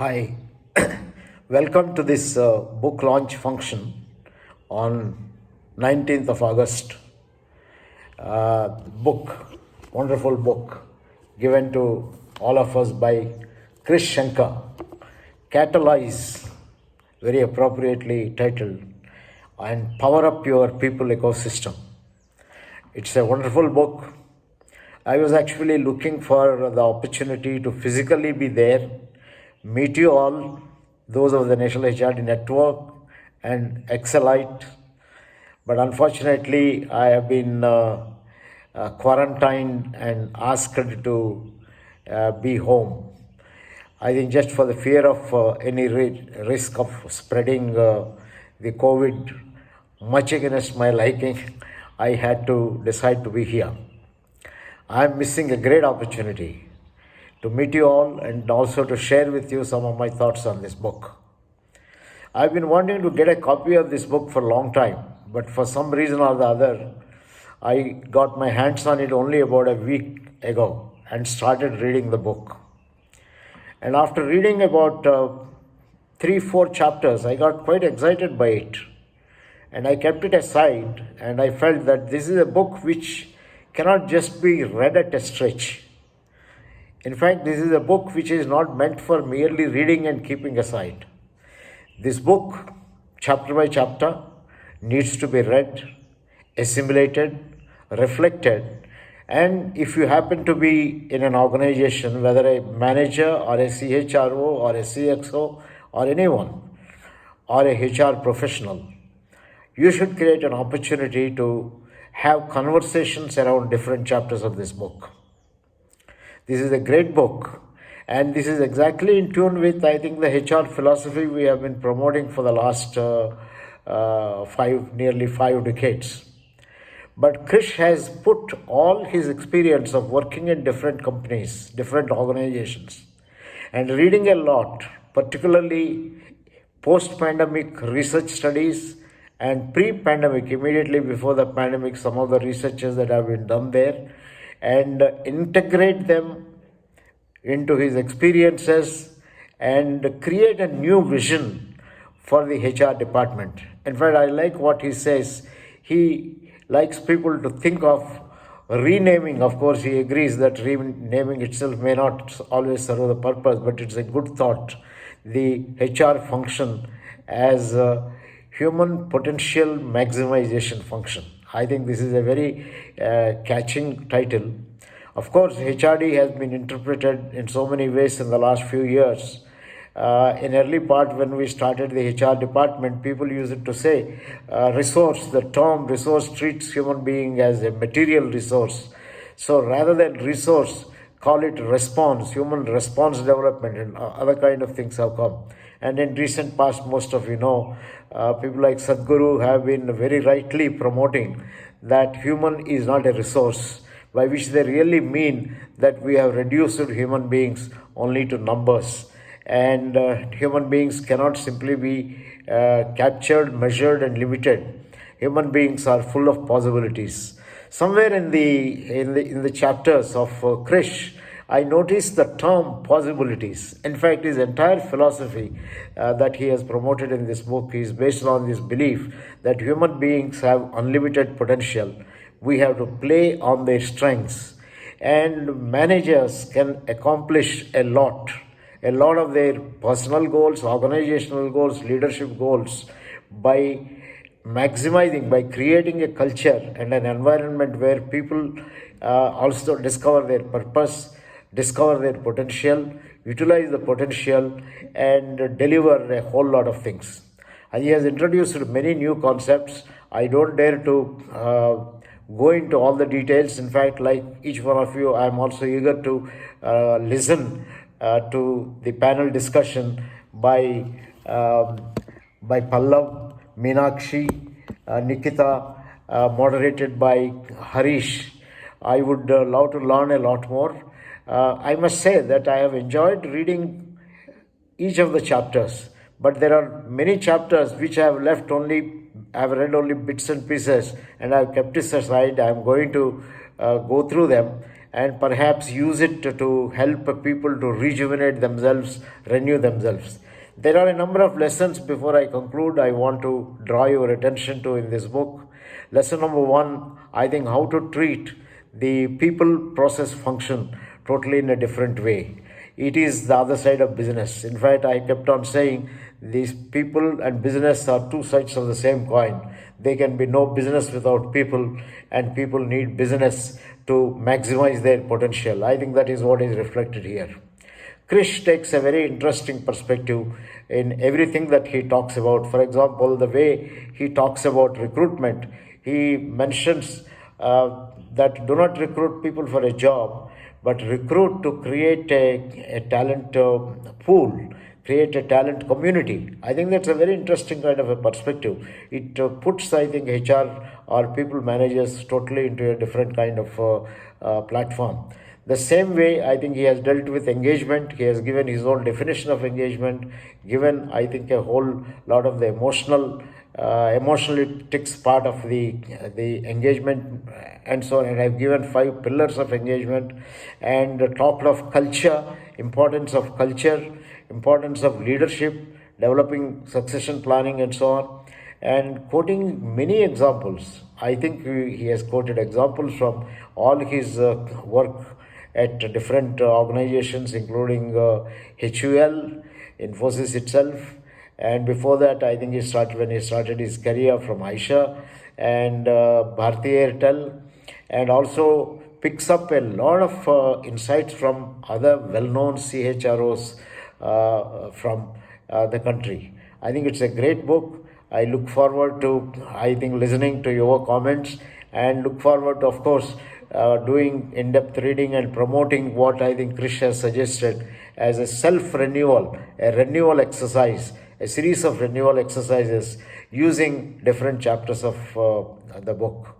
Hi, welcome to this book launch function on 19th of August. Book, wonderful book, given to all of us by Krish Shankar, Catalyse, very appropriately titled, and Power Up Your People Ecosystem. It's a wonderful book. I was actually looking for the opportunity to physically be there, meet you all, those of the National HRD Network and XLite. But unfortunately, I have been quarantined and asked to be home. I think just for the fear of any risk of spreading the COVID, much against my liking, I had to decide to be here. I'm missing a great opportunity to meet you all and also to share with you some of my thoughts on this book. I've been wanting to get a copy of this book for a long time, but for some reason or the other, I got my hands on it only about a week ago and started reading the book. And after reading about 3-4 chapters, I got quite excited by it. And I kept it aside, and I felt that this is a book which cannot just be read at a stretch. In fact, this is a book which is not meant for merely reading and keeping aside. This book, chapter by chapter, needs to be read, assimilated, reflected, and if you happen to be in an organization, whether a manager or a CHRO or a CXO or anyone, or a HR professional, you should create an opportunity to have conversations around different chapters of this book. This is a great book, and this is exactly in tune with, I think, the HR philosophy we have been promoting for the last nearly 5 decades. But Krish has put all his experience of working in different companies, different organizations, and reading a lot, particularly post-pandemic research studies and pre-pandemic, immediately before the pandemic, some of the researches that have been done there, and integrate them into his experiences and create a new vision for the HR department. In fact, I like what he says. He likes people to think of renaming. Of course, he agrees that renaming itself may not always serve the purpose, but it's a good thought. The HR function as a human potential maximization function. I think this is a very catching title. Of course, HRD has been interpreted in so many ways in the last few years. In early part, when we started the HR department, people used it to say resource. The term resource treats human being as a material resource. So rather than resource, call it response, human response development, and other kind of things have come. And in recent past, most of you know, people like Sadhguru have been very rightly promoting that human is not a resource, by which they really mean that we have reduced human beings only to numbers. And human beings cannot simply be captured, measured, and limited. Human beings are full of possibilities. Somewhere in the chapters of Krish, I noticed the term possibilities. In fact, his entire philosophy that he has promoted in this book is based on this belief that human beings have unlimited potential. We have to play on their strengths, and managers can accomplish a lot of their personal goals, organizational goals, leadership goals by maximizing, by creating a culture and an environment where people also discover their purpose, discover their potential, utilize the potential, and deliver a whole lot of things. And he has introduced many new concepts. I don't dare to go into all the details. In fact, like each one of you, I am also eager to listen to the panel discussion by Pallav, Meenakshi, Nikita, moderated by Harish. I would love to learn a lot more. I must say that I have enjoyed reading each of the chapters, but there are many chapters which I have read only bits and pieces, and I have kept it aside. I am going to go through them, and perhaps use it to help people to rejuvenate themselves, renew themselves. There are a number of lessons before I conclude I want to draw your attention to in this book. Lesson number one, I think how to treat the people process function totally in a different way. It is the other side of business. In fact, I kept on saying these people and business are two sides of the same coin. There can be no business without people, and people need business to maximize their potential. I think that is what is reflected here. Krish takes a very interesting perspective in everything that he talks about. For example, the way he talks about recruitment, he mentions that do not recruit people for a job, but recruit to create a talent pool, create a talent community. I think that's a very interesting kind of a perspective. It puts, I think, HR or people managers totally into a different kind of platform. The same way, I think he has dealt with engagement. He has given his own definition of engagement, given, I think, a whole lot of the emotionalistics part of the engagement and so on. And I've given 5 pillars of engagement and talked of culture, importance of leadership, developing succession planning, and so on, and quoting many examples. I think he has quoted examples from all his work at different organizations, including HUL, Infosys itself, and before that, I think when he started his career from Aisha and Bharti Airtel, and also picks up a lot of insights from other well-known CHROs from the country. I think it's a great book. I look forward to, I think, listening to your comments, and look forward to, of course, doing in-depth reading and promoting what I think Krish has suggested as a self-renewal, a renewal exercise, a series of renewal exercises using different chapters of the book.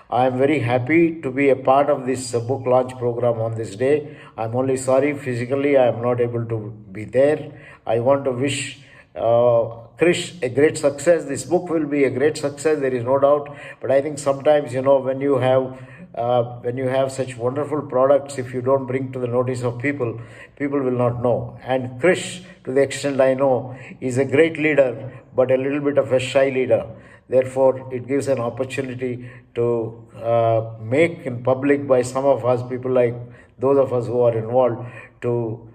I am very happy to be a part of this book launch program on this day. I'm only sorry physically I am not able to be there. I want to wish Krish a great success. This book will be a great success, there is no doubt. But I think sometimes, when you have such wonderful products, if you don't bring to the notice of people, people will not know. And Krish, to the extent I know, is a great leader, but a little bit of a shy leader. Therefore, it gives an opportunity to make in public by some of us, people like those of us who are involved, to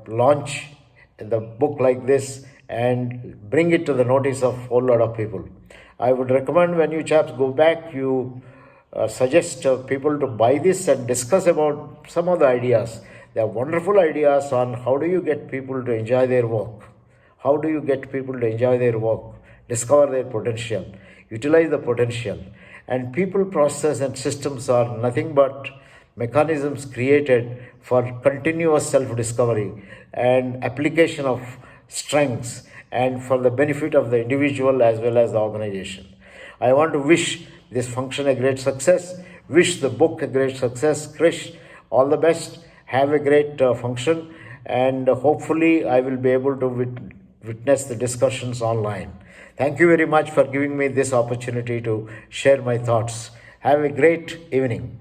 launch the book like this and bring it to the notice of a whole lot of people. I would recommend when you chaps go back, you suggest people to buy this and discuss about some of the ideas. There are wonderful ideas on how do you get people to enjoy their work. How do you get people to enjoy their work, discover their potential, utilize the potential. And people, process and systems are nothing but mechanisms created for continuous self-discovery and application of strengths, and for the benefit of the individual as well as the organization. I want to wish this function a great success, wish the book a great success. Krish, all the best, have a great function, and hopefully I will be able to witness the discussions online. Thank you very much for giving me this opportunity to share my thoughts. Have a great evening.